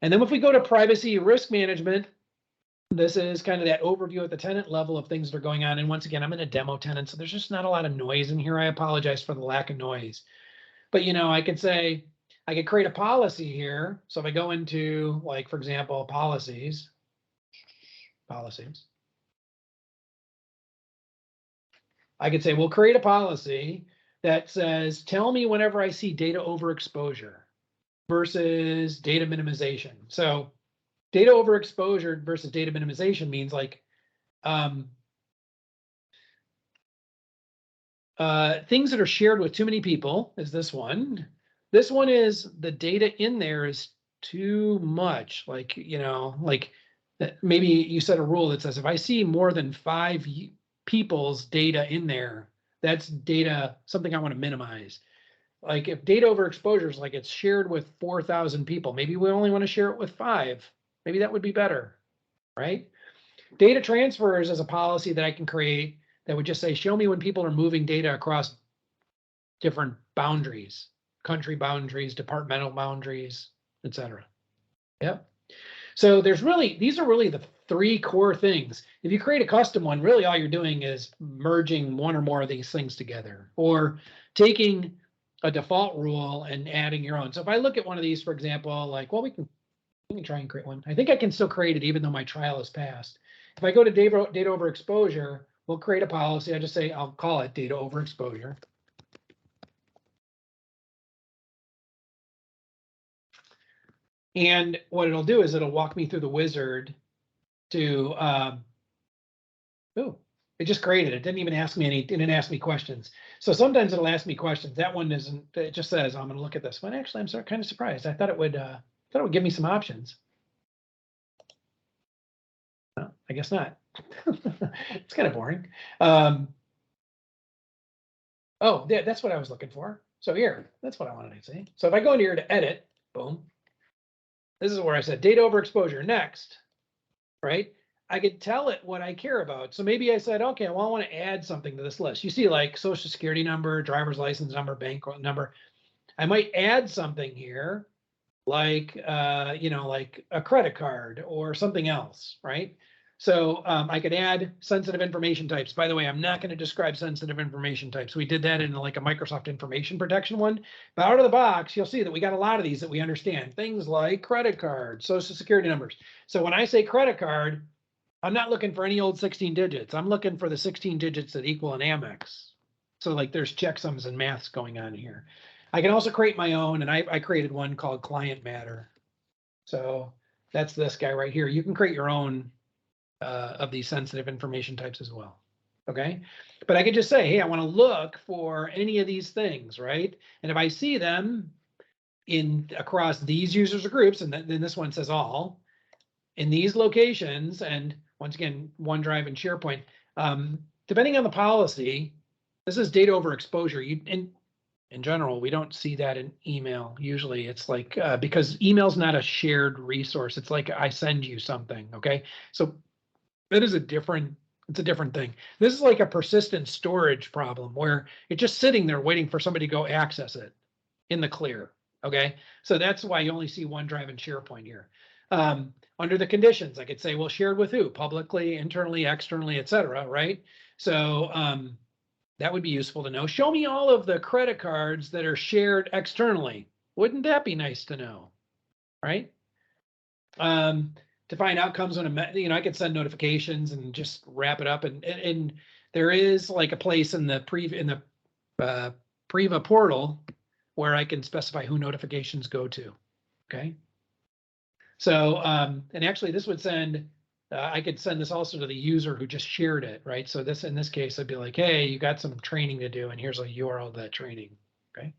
And then if we go to privacy risk management, this is kind of that overview at the tenant level of things that are going on. And once again, I'm in a demo tenant, so there's just not a lot of noise in here. I apologize for the lack of noise. But, you know, I could say, I could create a policy here. So if I go into, like, for example, policies, I could say, we'll create a policy that says, tell me whenever I see data overexposure versus data minimization. So data overexposure versus data minimization means like things that are shared with too many people is this one. This one is the data in there is too much. Like, like maybe you set a rule that says if I see more than 5 people's data in there, that's data, something I want to minimize. Like if data overexposure is like it's shared with 4,000 people, maybe we only want to share it with 5. Maybe that would be better, right? Data transfers is a policy that I can create that would just say, show me when people are moving data across different boundaries, country boundaries, departmental boundaries, etc. Yep. So these are really the 3 core things. If you create a custom one, really all you're doing is merging one or more of these things together, or taking a default rule and adding your own. So if I look at one of these, for example, like, well, we can try and create one. I think I can still create it even though my trial is passed. If I go to data overexposure, we'll create a policy. I just say, I'll call it data overexposure. And what it'll do is it'll walk me through the wizard to, it just created it. Didn't even ask me it didn't ask me questions. So sometimes it'll ask me questions. That one isn't, it just says, I'm going to look at this one. Actually, I'm kind of surprised. I thought it would give me some options. Well, I guess not. It's kind of boring. Oh, that's what I was looking for. So here, that's what I wanted to see. So if I go in here to edit, boom. This is where I said data overexposure next, right? I could tell it what I care about. So maybe I said, okay, well, I want to add something to this list. You see like social security number, driver's license number, bank number. I might add something here like, like a credit card or something else, right? So I could add sensitive information types. By the way, I'm not going to describe sensitive information types. We did that in like a Microsoft information protection one. But out of the box, you'll see that we got a lot of these that we understand. Things like credit card, social security numbers. So when I say credit card, I'm not looking for any old 16 digits. I'm looking for the 16 digits that equal an Amex. So like there's checksums and maths going on here. I can also create my own, and I created one called Client Matter. So that's this guy right here. You can create your own of these sensitive information types as well. Okay, but I could just say, hey, I want to look for any of these things, right? And if I see them in across these users or groups, and then this one says all, in these locations, and once again, OneDrive and SharePoint, depending on the policy, this is data overexposure. In general, we don't see that in email. Usually it's like, because email's not a shared resource. It's like I send you something, okay? So that is it's a different thing. This is like a persistent storage problem where it's just sitting there waiting for somebody to go access it in the clear, okay? So that's why you only see OneDrive and SharePoint here. Under the conditions, I could say, well, shared with who? Publicly, internally, externally, et cetera, right? So that would be useful to know. Show me all of the credit cards that are shared externally. Wouldn't that be nice to know, right? To find outcomes when I could send notifications and just wrap it up. And there is like a place in the Priva portal where I can specify who notifications go to. Okay. So, and actually this would send, I could send this also to the user who just shared it, right? So this, in this case, I'd be like, hey, you got some training to do, and here's a URL of that training, okay?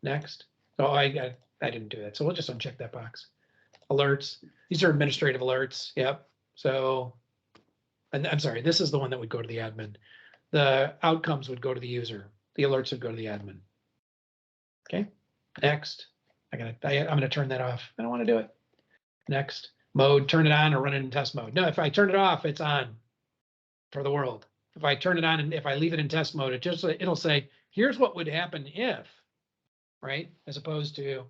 Next. Oh, I didn't do that, so we'll just uncheck that box. Alerts, these are administrative alerts, yep. So, and I'm sorry, this is the one that would go to the admin. The outcomes would go to the user. The alerts would go to the admin. Okay, next. I'm gonna turn that off. I don't want to do it. Next. Mode, turn it on or run it in test mode. No, if I turn it off, it's on for the world. If I turn it on and if I leave it in test mode, it'll say, here's what would happen if, right? As opposed to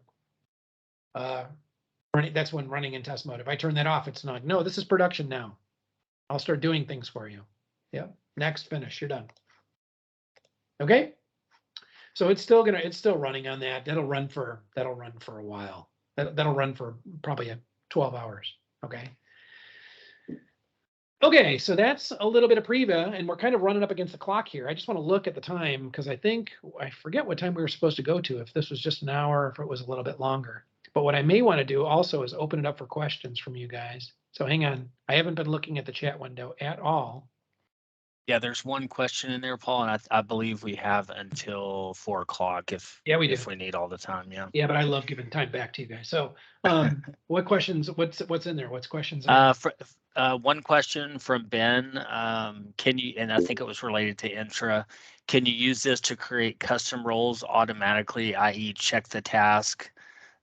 that's when running in test mode. If I turn that off, it's not, no, this is production now. I'll start doing things for you. Yep. Next, finish, you're done. Okay. So it's still running on that. That'll run for a while. That'll run for probably 12 hours. Okay. Okay, so that's a little bit of Priva, and we're kind of running up against the clock here. I just want to look at the time because I forget what time we were supposed to go to, if this was just an hour, or if it was a little bit longer. But what I may want to do also is open it up for questions from you guys. So hang on, I haven't been looking at the chat window at all. Yeah, there's one question in there, Paul, and I believe we have until 4 o'clock if we do. if we need all the time. Yeah. Yeah, but I love giving time back to you guys. So, what questions? What's in there? What's questions? In there? One question from Ben. Can you, and I think it was related to Entra, can you use this to create custom roles automatically, i.e., check the task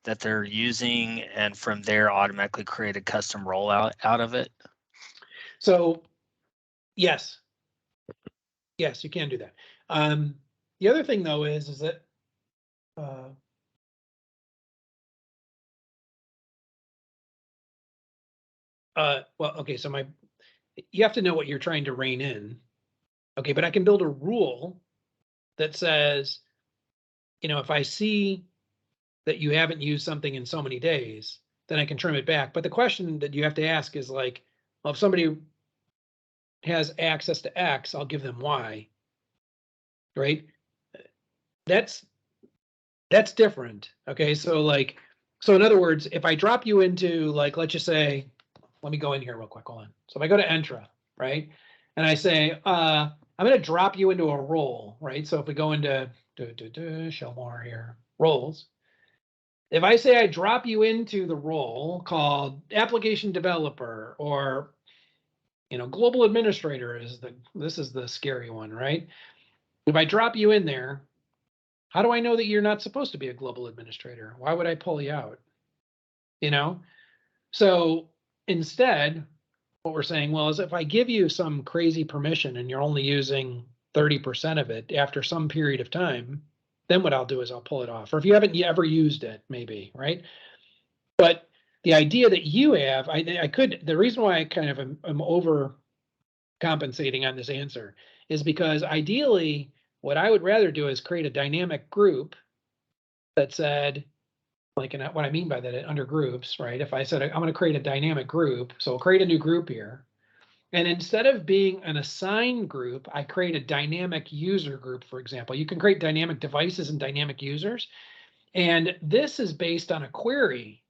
that they're using, and from there automatically create a custom role out of it? So, yes, you can do that. The other thing though is that well, okay, so you have to know what you're trying to rein in. Okay, but I can build a rule that says, if I see that you haven't used something in so many days, then I can trim it back. But the question that you have to ask is like, well, if somebody has access to X, I'll give them Y, right? That's different. Okay, so in other words, if I drop you into, like, let's just say, let me go in here real quick, hold on. So if I go to Entra, right, and I say, I'm going to drop you into a role, right? So if we go into show more here, roles. If I say I drop you into the role called application developer, or global administrator this is the scary one, right? If I drop you in there, how do I know that you're not supposed to be a global administrator? Why would I pull you out? So instead, what we're saying, well, is if I give you some crazy permission and you're only using 30% of it after some period of time, then what I'll do is I'll pull it off. Or if you haven't ever used it, maybe, right? But the idea that you have, the reason why I kind of am over compensating on this answer is because ideally, what I would rather do is create a dynamic group that said, like, and what I mean by that, under groups, right? If I said I'm going to create a dynamic group, so I'll create a new group here. And instead of being an assigned group, I create a dynamic user group, for example. You can create dynamic devices and dynamic users. And this is based on a query.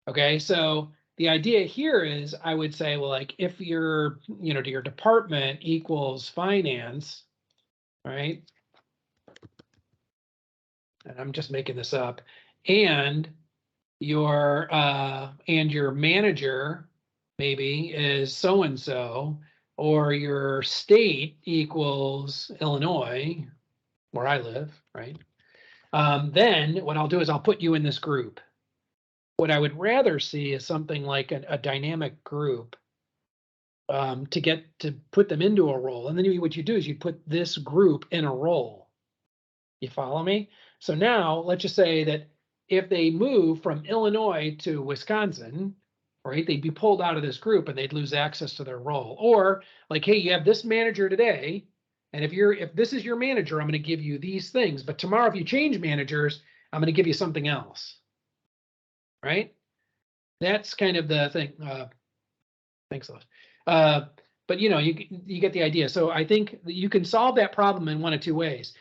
Okay, so the idea here is I would say, well, like, if your, to your department equals finance, right? And I'm just making this up. And your manager maybe is so-and-so, or your state equals Illinois, where I live, right? Then what I'll do is I'll put you in this group. What I would rather see is something like a dynamic group, to put them into a role. And then what you do is you put this group in a role. You follow me? So now let's just say that if they move from Illinois to Wisconsin, right, they'd be pulled out of this group and they'd lose access to their role. Or like, hey, you have this manager today, and if this is your manager, I'm going to give you these things. But tomorrow, if you change managers, I'm going to give you something else. Right? That's kind of the thing. Thanks, Lois. But you get the idea. So I think that you can solve that problem in one of two ways.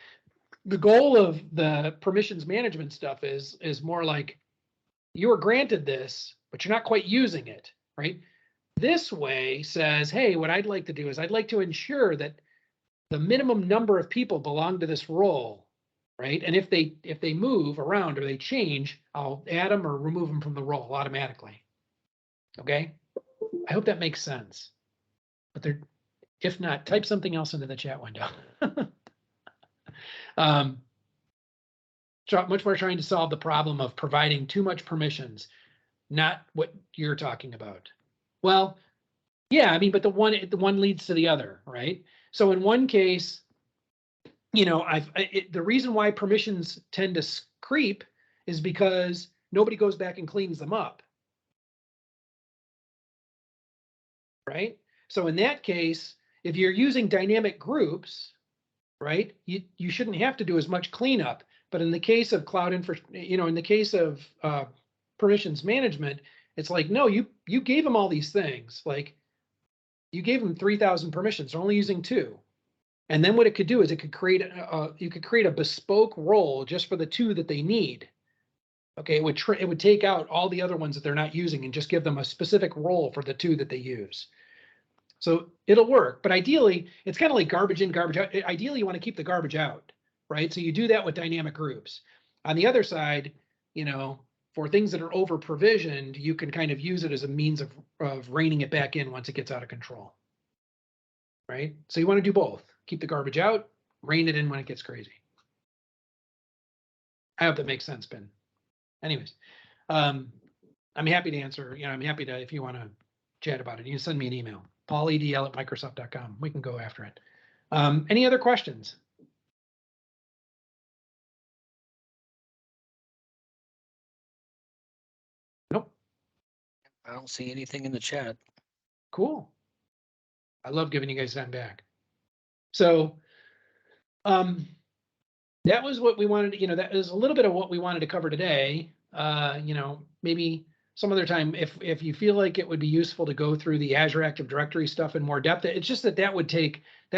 The goal of the permissions management stuff is more like, you were granted this, but you're not quite using it, right? This way says, hey, what I'd like to do is I'd like to ensure that the minimum number of people belong to this role, right? And if they move around or they change, I'll add them or remove them from the role automatically. Okay, I hope that makes sense. But if not, type something else into the chat window. Much more trying to solve the problem of providing too much permissions, not what you're talking about. Well, yeah, I mean, but the one leads to the other, right? So in one case, the reason why permissions tend to creep is because nobody goes back and cleans them up, right? So in that case, if you're using dynamic groups, right, you shouldn't have to do as much cleanup. But in the case of in the case of permissions management, it's like, no, you gave them all these things. Like, you gave them 3,000 permissions. They're only using 2. And then what it could do is you could create a bespoke role just for the 2 that they need. Okay, it would take out all the other ones that they're not using and just give them a specific role for the 2 that they use. So it'll work, but ideally it's kind of like garbage in, garbage out. Ideally you want to keep the garbage out, right? So you do that with dynamic groups. On the other side, you know, for things that are over provisioned, you can kind of use it as a means of reining it back in once it gets out of control. Right? So you want to do both. Keep the garbage out, rein it in when it gets crazy. I hope that makes sense, Ben. Anyways, I'm happy to answer, I'm happy to, if you want to chat about it, you can send me an email, pauledl@microsoft.com. We can go after it. Any other questions? Nope. I don't see anything in the chat. Cool. I love giving you guys time back. So, that was what we wanted to, that is a little bit of what we wanted to cover today. Maybe some other time, if you feel like it would be useful to go through the Azure Active Directory stuff in more depth, it's just that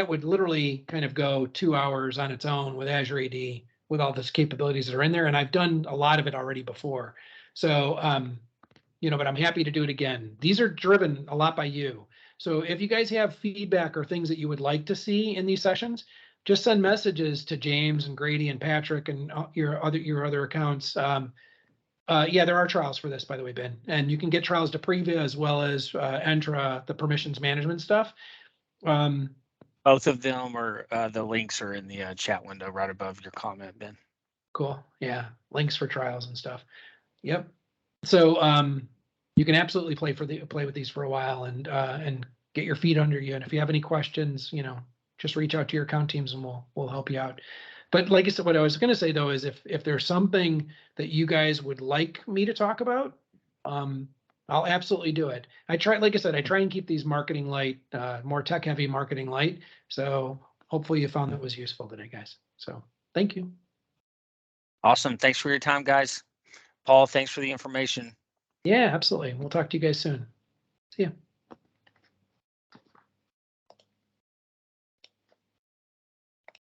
would literally kind of go 2 hours on its own with Azure AD, with all those capabilities that are in there. And I've done a lot of it already before. So, but I'm happy to do it again. These are driven a lot by you. So if you guys have feedback or things that you would like to see in these sessions, just send messages to James and Grady and Patrick and your other accounts. Yeah, there are trials for this, by the way, Ben, and you can get trials to Priva as well as Entra, the permissions management stuff. Both of them are the links are in the chat window right above your comment, Ben. Cool. Yeah, links for trials and stuff. Yep. So you can absolutely play with these for a while and get your feet under you. And if you have any questions, just reach out to your account teams and we'll help you out. But like I said, what I was going to say though is if there's something that you guys would like me to talk about, I'll absolutely do it. Like I said, I try and keep these marketing light, more tech heavy marketing light. So hopefully you found that was useful today, guys. So thank you. Awesome. Thanks for your time, guys. Paul, thanks for the information. Yeah, absolutely. We'll talk to you guys soon. See ya.